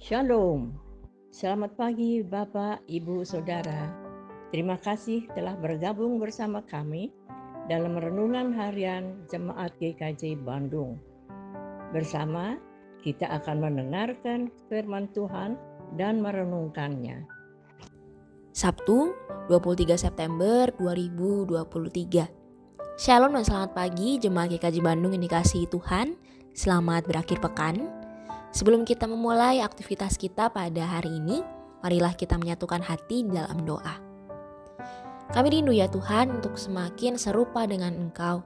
Shalom. Selamat pagi Bapak, Ibu, Saudara. Terima kasih telah bergabung bersama kami dalam renungan harian Jemaat GKJ Bandung. Bersama kita akan mendengarkan firman Tuhan dan merenungkannya. Sabtu 23 September 2023. Shalom dan selamat pagi Jemaat GKJ Bandung yang dikasihi Tuhan. Selamat berakhir pekan. Sebelum kita memulai aktivitas kita pada hari ini, marilah kita menyatukan hati dalam doa. Kami rindu ya Tuhan untuk semakin serupa dengan Engkau,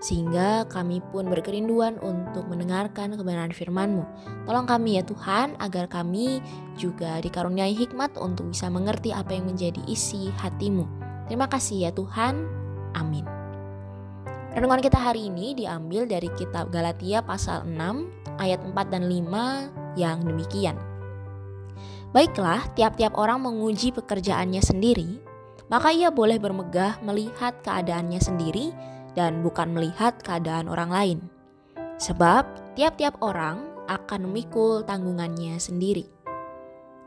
sehingga kami pun berkerinduan untuk mendengarkan kebenaran firman-Mu. Tolong kami ya Tuhan, agar kami juga dikaruniai hikmat untuk bisa mengerti apa yang menjadi isi hati-Mu. Terima kasih ya Tuhan. Amin. Renungan kita hari ini diambil dari kitab Galatia pasal 6 ayat 4 dan 5 yang demikian. Baiklah, tiap-tiap orang menguji pekerjaannya sendiri, maka ia boleh bermegah melihat keadaannya sendiri dan bukan melihat keadaan orang lain. Sebab tiap-tiap orang akan memikul tanggungannya sendiri.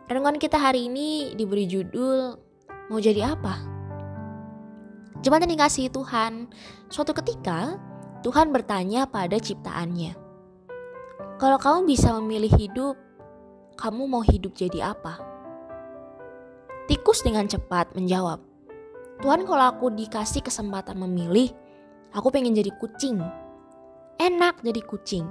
Renungan kita hari ini diberi judul, mau jadi apa? Jemaat yang dikasihi Tuhan, suatu ketika Tuhan bertanya pada ciptaannya, kalau kamu bisa memilih hidup, kamu mau hidup jadi apa? Tikus dengan cepat menjawab, Tuhan, kalau aku dikasih kesempatan memilih, aku pengen jadi kucing. Enak jadi kucing.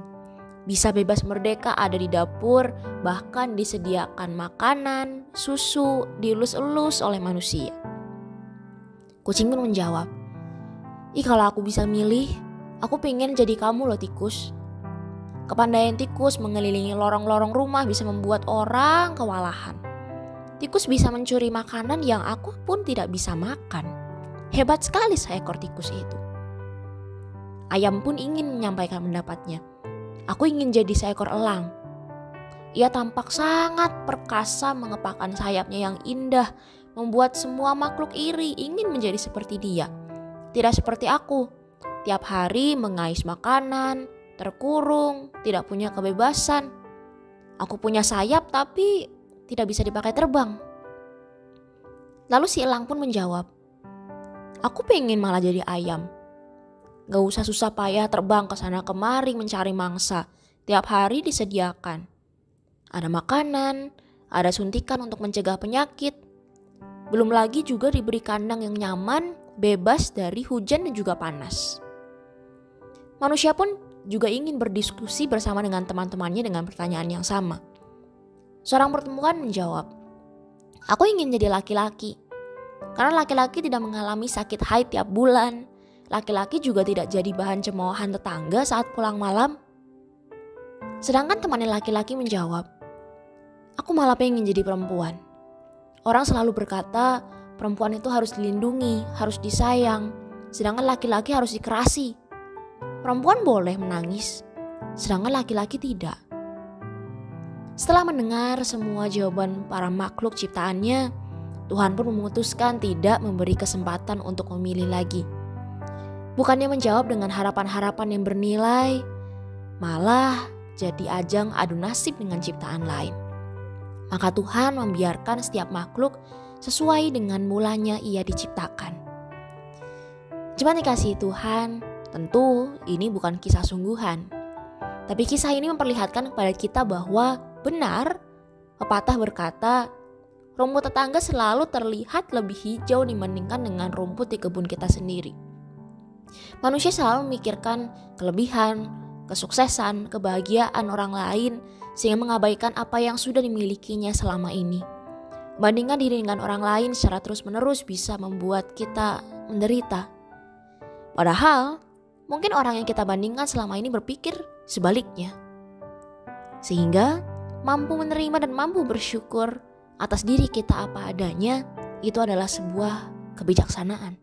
Bisa bebas merdeka ada di dapur, bahkan disediakan makanan, susu, dielus-elus oleh manusia. Kucing pun menjawab, kalau aku bisa milih, aku pengen jadi kamu loh tikus. Kepandaian tikus mengelilingi lorong-lorong rumah bisa membuat orang kewalahan. Tikus bisa mencuri makanan yang aku pun tidak bisa makan. Hebat sekali seekor tikus itu. Ayam pun ingin menyampaikan pendapatnya. Aku ingin jadi seekor elang. Ia tampak sangat perkasa mengepakkan sayapnya yang indah, membuat semua makhluk iri ingin menjadi seperti dia. Tidak seperti aku, tiap hari mengais makanan, terkurung, tidak punya kebebasan. Aku punya sayap tapi tidak bisa dipakai terbang. Lalu si elang pun menjawab, aku pengen malah jadi ayam. Gak usah susah payah terbang ke sana kemari mencari mangsa. Tiap hari disediakan. Ada makanan, ada suntikan untuk mencegah penyakit. Belum lagi juga diberi kandang yang nyaman, bebas dari hujan dan juga panas. Manusia pun juga ingin berdiskusi bersama dengan teman-temannya dengan pertanyaan yang sama. Seorang perempuan menjawab, aku ingin jadi laki-laki. Karena laki-laki tidak mengalami sakit haid tiap bulan. Laki-laki juga tidak jadi bahan cemoohan tetangga saat pulang malam. Sedangkan temannya laki-laki menjawab, aku malah pengen jadi perempuan. Orang selalu berkata perempuan itu harus dilindungi, harus disayang, sedangkan laki-laki harus dikerasi. Perempuan boleh menangis, sedangkan laki-laki tidak. Setelah mendengar semua jawaban para makhluk ciptaannya, Tuhan pun memutuskan tidak memberi kesempatan untuk memilih lagi. Bukannya menjawab dengan harapan-harapan yang bernilai, malah jadi ajang adu nasib dengan ciptaan lain. Maka Tuhan membiarkan setiap makhluk sesuai dengan mulanya ia diciptakan. Jemaat dikasihi Tuhan, tentu ini bukan kisah sungguhan. Tapi kisah ini memperlihatkan kepada kita bahwa benar, pepatah berkata, rumput tetangga selalu terlihat lebih hijau dibandingkan dengan rumput di kebun kita sendiri. Manusia selalu memikirkan kelebihan, kesuksesan, kebahagiaan orang lain, sehingga mengabaikan apa yang sudah dimilikinya selama ini. Bandingkan diri dengan orang lain secara terus-menerus bisa membuat kita menderita. Padahal, mungkin orang yang kita bandingkan selama ini berpikir sebaliknya. Sehingga, mampu menerima dan mampu bersyukur atas diri kita apa adanya, itu adalah sebuah kebijaksanaan.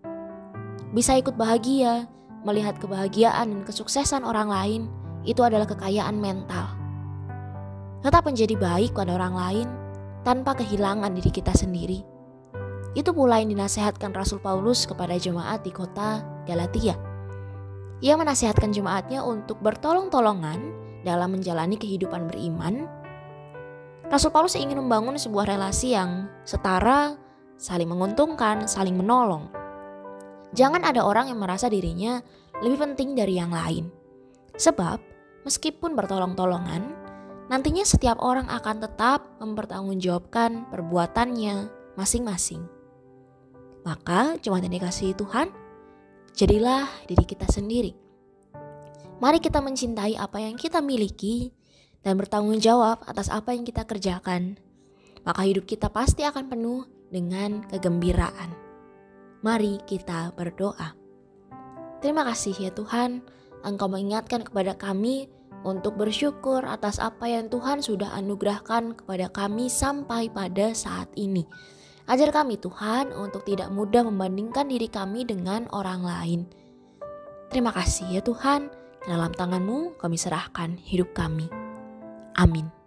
Bisa ikut bahagia, melihat kebahagiaan dan kesuksesan orang lain, itu adalah kekayaan mental. Tetap menjadi baik pada orang lain tanpa kehilangan diri kita sendiri. Itu pula yang dinasihatkan Rasul Paulus kepada jemaat di kota Galatia. Ia menasihatkan jemaatnya untuk bertolong-tolongan dalam menjalani kehidupan beriman Rasul Paulus ingin membangun sebuah relasi yang setara, saling menguntungkan, saling menolong. Jangan ada orang yang merasa dirinya lebih penting dari yang lain. Sebab, meskipun bertolong-tolongan, nantinya setiap orang akan tetap mempertanggungjawabkan perbuatannya masing-masing. Maka, jemaat yang dikasihi Tuhan, jadilah diri kita sendiri. Mari kita mencintai apa yang kita miliki dan bertanggung jawab atas apa yang kita kerjakan. Maka hidup kita pasti akan penuh dengan kegembiraan. Mari kita berdoa. Terima kasih ya Tuhan, Engkau mengingatkan kepada kami untuk bersyukur atas apa yang Tuhan sudah anugerahkan kepada kami sampai pada saat ini. Ajar kami Tuhan untuk tidak mudah membandingkan diri kami dengan orang lain. Terima kasih ya Tuhan, dalam tangan-Mu kami serahkan hidup kami. Amin.